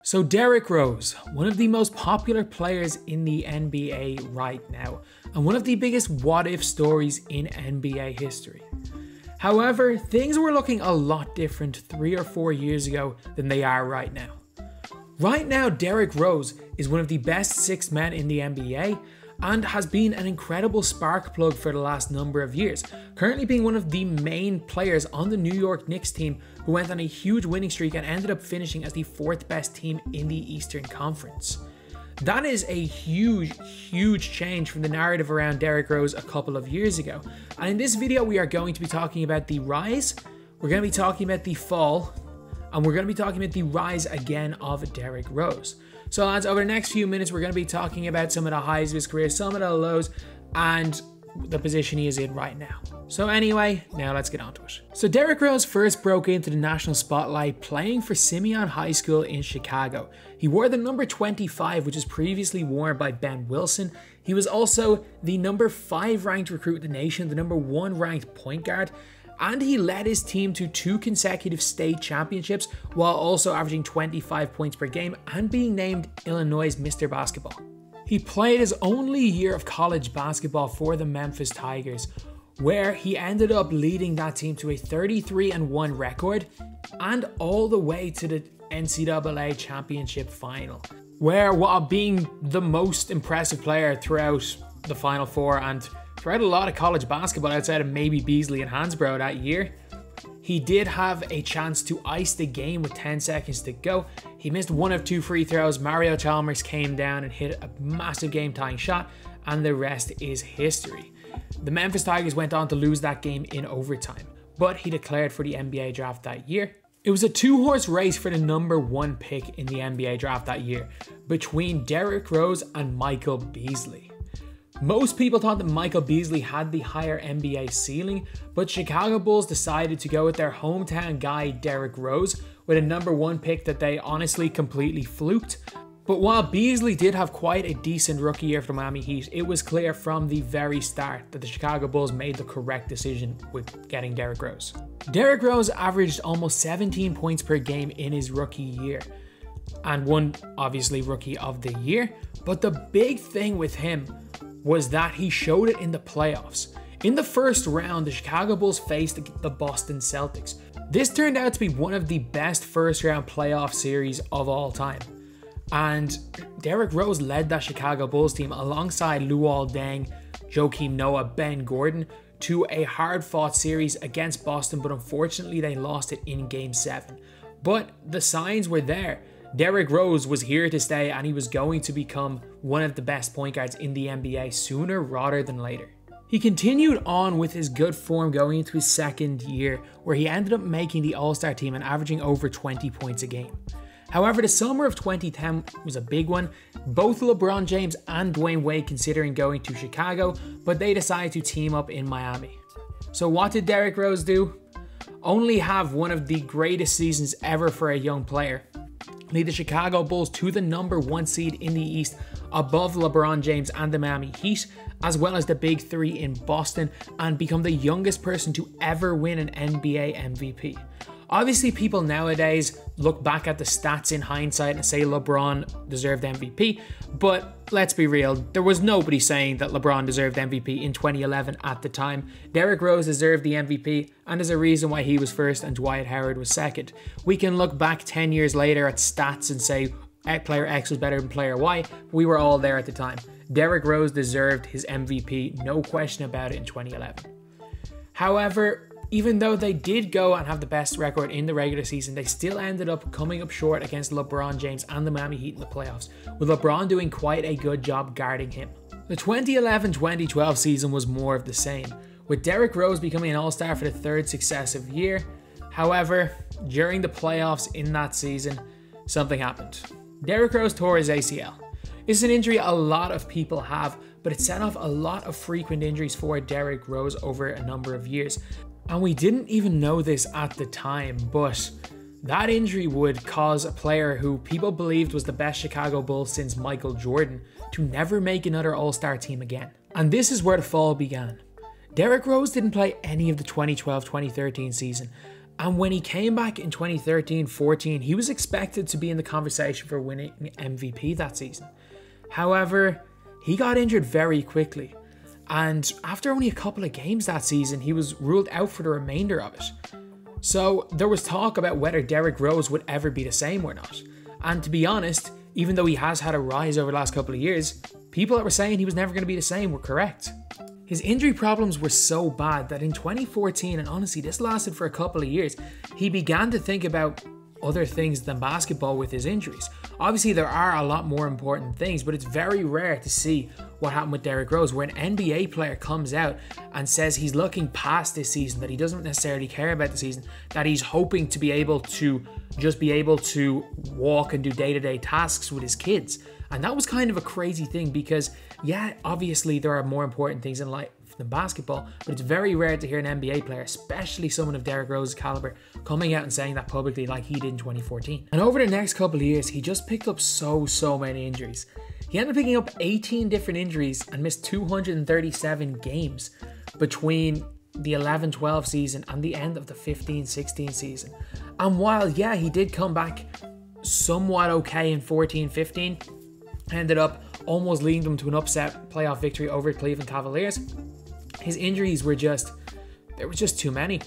So Derrick Rose, one of the most popular players in the NBA right now, and one of the biggest what-if stories in NBA history. However, things were looking a lot different 3 or 4 years ago than they are right now. Right now, Derrick Rose is one of the best 6 men in the NBA and has been an incredible spark plug for the last number of years, currently being one of the main players on the New York Knicks team who went on a huge winning streak and ended up finishing as the 4th best team in the Eastern Conference. That is a huge change from the narrative around Derrick Rose a couple of years ago. And in this video, we are going to be talking about the rise, we're going to be talking about the fall, and we're going to be talking about the rise again of Derrick Rose. So lads, over the next few minutes, we're going to be talking about some of the highs of his career, some of the lows, and the position he is in right now. So anyway, now let's get on to it. So Derrick Rose first broke into the national spotlight playing for Simeon High School in Chicago. He wore the number 25, which is previously worn by Ben Wilson. He was also the number 5 ranked recruit in the nation, the number 1 ranked point guard, and he led his team to 2 consecutive state championships while also averaging 25 points per game and being named Illinois' Mr. Basketball. He played his only year of college basketball for the Memphis Tigers, where he ended up leading that team to a 33-1 record and all the way to the NCAA championship final, where while being the most impressive player throughout the Final Four and throughout a lot of college basketball outside of maybe Beasley and Hansbrough that year, he did have a chance to ice the game with 10 seconds to go. He missed 1 of 2 free throws. Mario Chalmers came down and hit a massive game-tying shot, and the rest is history. The Memphis Tigers went on to lose that game in overtime, but he declared for the NBA draft that year. It was a 2-horse race for the number 1 pick in the NBA draft that year between Derrick Rose and Michael Beasley. Most people thought that Michael Beasley had the higher NBA ceiling, but Chicago Bulls decided to go with their hometown guy Derrick Rose with a number 1 pick that they honestly completely fluked. But while Beasley did have quite a decent rookie year for the Miami Heat, it was clear from the very start that the Chicago Bulls made the correct decision with getting Derrick Rose. Derrick Rose averaged almost 17 points per game in his rookie year and won, obviously, Rookie of the Year. But the big thing with him was that he showed it in the playoffs. In the first round, the Chicago Bulls faced the Boston Celtics. This turned out to be one of the best first round playoff series of all time. And Derrick Rose led that Chicago Bulls team alongside Luol Deng, Joakim Noah, Ben Gordon to a hard-fought series against Boston, but unfortunately they lost it in Game 7. But the signs were there. Derrick Rose was here to stay and he was going to become one of the best point guards in the NBA sooner rather than later. He continued on with his good form going into his 2nd year, where he ended up making the All-Star team and averaging over 20 points a game. However, the summer of 2010 was a big one. Both LeBron James and Dwayne Wade considering going to Chicago, but they decided to team up in Miami. So what did Derrick Rose do? Only have one of the greatest seasons ever for a young player. Lead the Chicago Bulls to the number 1 seed in the East above LeBron James and the Miami Heat, as well as the Big 3 in Boston, and become the youngest person to ever win an NBA MVP. Obviously, people nowadays look back at the stats in hindsight and say LeBron deserved MVP, but let's be real, there was nobody saying that LeBron deserved MVP in 2011 at the time. Derrick Rose deserved the MVP, and there's a reason why he was first and Dwight Howard was second. We can look back 10 years later at stats and say player X was better than player Y. We were all there at the time. Derrick Rose deserved his MVP, no question about it, in 2011. However, even though they did go and have the best record in the regular season, they still ended up coming up short against LeBron James and the Miami Heat in the playoffs, with LeBron doing quite a good job guarding him. The 2011-2012 season was more of the same, with Derrick Rose becoming an All-Star for the 3rd successive year. However, during the playoffs in that season, something happened. Derrick Rose tore his ACL. It's an injury a lot of people have, but it set off a lot of frequent injuries for Derrick Rose over a number of years. And we didn't even know this at the time, but that injury would cause a player who people believed was the best Chicago Bull since Michael Jordan to never make another All-Star team again. And this is where the fall began. Derrick Rose didn't play any of the 2012-2013 season, And when he came back in 2013-14, he was expected to be in the conversation for winning MVP that season. However, he got injured very quickly. And after only a couple of games that season, he was ruled out for the remainder of it. So there was talk about whether Derrick Rose would ever be the same or not. And to be honest, even though he has had a rise over the last couple of years, people that were saying he was never going to be the same were correct. His injury problems were so bad that in 2014, and honestly this lasted for a couple of years, he began to think about other things than basketball with his injuries. Obviously there are a lot more important things, but it's very rare to see what happened with Derrick Rose, where an NBA player comes out and says he's looking past this season, that he doesn't necessarily care about the season, that he's hoping to be able to just be able to walk and do day-to-day tasks with his kids. And that was kind of a crazy thing because, yeah, obviously there are more important things in life than basketball, but it's very rare to hear an NBA player, especially someone of Derrick Rose's caliber, coming out and saying that publicly like he did in 2014. And over the next couple of years, he just picked up so many injuries. He ended up picking up 18 different injuries and missed 237 games between the 11-12 season and the end of the 15-16 season. And while, yeah, he did come back somewhat okay in 14-15, ended up almost leading them to an upset playoff victory over Cleveland Cavaliers, his injuries were just too many.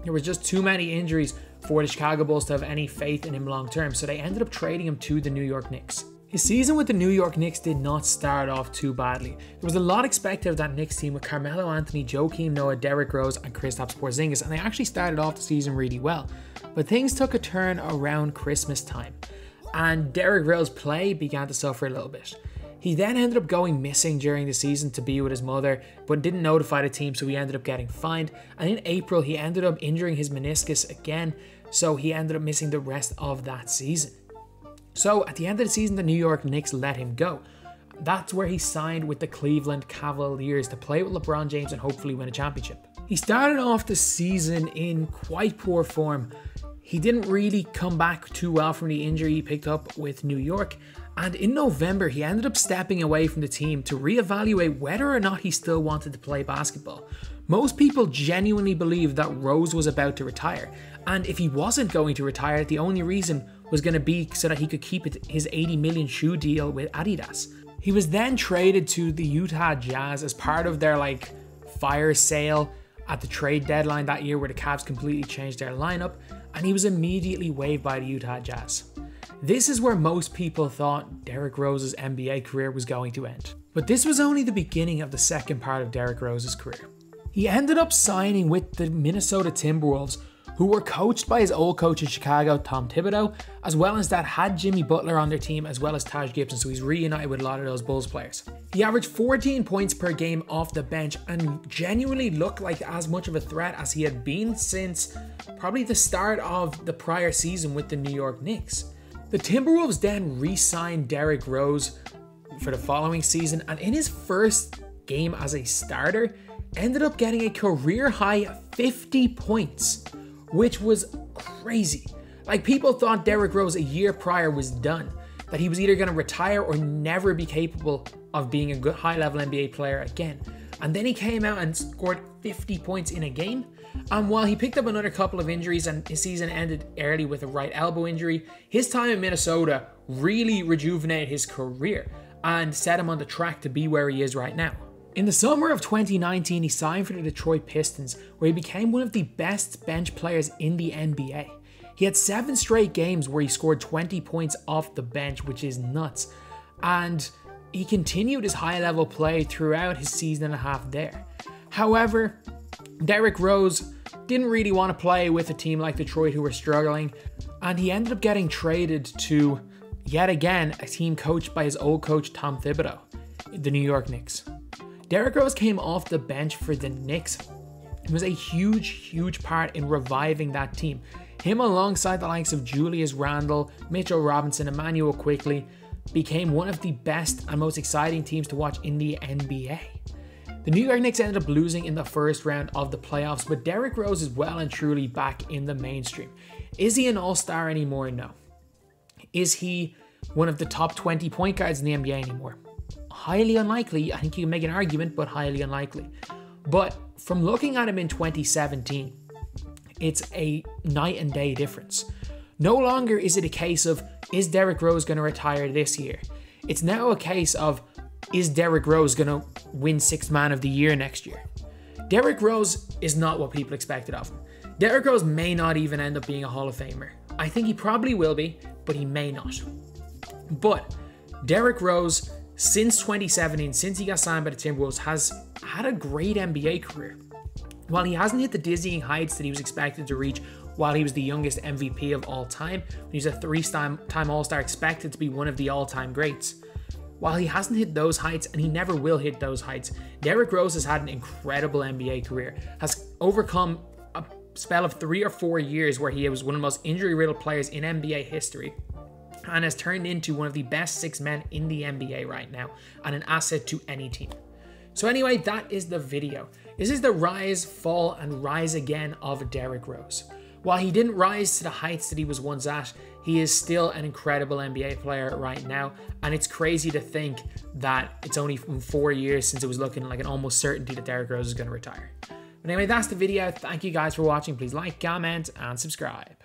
There was just too many injuries for the Chicago Bulls to have any faith in him long term, so they ended up trading him to the New York Knicks. His season with the New York Knicks did not start off too badly. There was a lot expected of that Knicks team with Carmelo Anthony, Joakim Noah, Derrick Rose and Kristaps Porzingis, and they actually started off the season really well. But things took a turn around Christmas time, and Derrick Rose's play began to suffer a little bit. He then ended up going missing during the season to be with his mother, but didn't notify the team, so he ended up getting fined. And in April, he ended up injuring his meniscus again, so he ended up missing the rest of that season. So at the end of the season, the New York Knicks let him go. That's where he signed with the Cleveland Cavaliers to play with LeBron James and hopefully win a championship. He started off the season in quite poor form. He didn't really come back too well from the injury he picked up with New York. And in November, he ended up stepping away from the team to reevaluate whether or not he still wanted to play basketball. Most people genuinely believed that Rose was about to retire. And if he wasn't going to retire, the only reason was going to be so that he could keep his $80 million shoe deal with Adidas. He was then traded to the Utah Jazz as part of their fire sale at the trade deadline that year, where the Cavs completely changed their lineup, and he was immediately waived by the Utah Jazz. This is where most people thought Derrick Rose's NBA career was going to end. But this was only the beginning of the second part of Derrick Rose's career. He ended up signing with the Minnesota Timberwolves, who were coached by his old coach in Chicago, Tom Thibodeau, as well as that had Jimmy Butler on their team, as well as Taj Gibson, so he's reunited with a lot of those Bulls players. He averaged 14 points per game off the bench and genuinely looked like as much of a threat as he had been since probably the start of the prior season with the New York Knicks. The Timberwolves then re-signed Derrick Rose for the following season, and in his first game as a starter, ended up getting a career-high 50 points, which was crazy. People thought Derrick Rose a year prior was done, that he was either going to retire or never be capable of being a good high-level NBA player again. And then he came out and scored 50 points in a game. And while he picked up another couple of injuries and his season ended early with a right elbow injury, his time in Minnesota really rejuvenated his career and set him on the track to be where he is right now. In the summer of 2019, he signed for the Detroit Pistons, where he became one of the best bench players in the NBA. He had 7 straight games where he scored 20 points off the bench, which is nuts. And he continued his high-level play throughout his season and a half there. However, Derrick Rose didn't really want to play with a team like Detroit, who were struggling, and he ended up getting traded to, yet again, a team coached by his old coach Tom Thibodeau, the New York Knicks. Derrick Rose came off the bench for the Knicks. It was a huge part in reviving that team. Him, alongside the likes of Julius Randle, Mitchell Robinson, Emmanuel Quickley, became one of the best and most exciting teams to watch in the NBA. The New York Knicks ended up losing in the first round of the playoffs, but Derrick Rose is well and truly back in the mainstream. Is he an all-star anymore? No. Is he one of the top 20 point guards in the NBA anymore? Highly unlikely. I think you can make an argument, but highly unlikely. But from looking at him in 2017, it's a night and day difference. No longer is it a case of, is Derrick Rose going to retire this year? It's now a case of, is Derrick Rose going to win 6th Man of the Year next year? Derrick Rose is not what people expected of him. Derrick Rose may not even end up being a Hall of Famer. I think he probably will be, but he may not. But Derrick Rose, since 2017, since he got signed by the Timberwolves, has had a great NBA career. While he hasn't hit the dizzying heights that he was expected to reach while he was the youngest MVP of all time, he's a 3-time All-Star, expected to be one of the all-time greats. While he hasn't hit those heights, and he never will hit those heights, Derrick Rose has had an incredible NBA career, has overcome a spell of 3 or 4 years where he was one of the most injury-riddled players in NBA history, and has turned into one of the best 6 men in the NBA right now, and an asset to any team. So anyway, that is the video. This is the rise, fall, and rise again of Derrick Rose. While he didn't rise to the heights that he was once at, he is still an incredible NBA player right now, and it's crazy to think that it's only 4 years since it was looking like an almost certainty that Derrick Rose is going to retire. But anyway, that's the video. Thank you guys for watching. Please like, comment, and subscribe.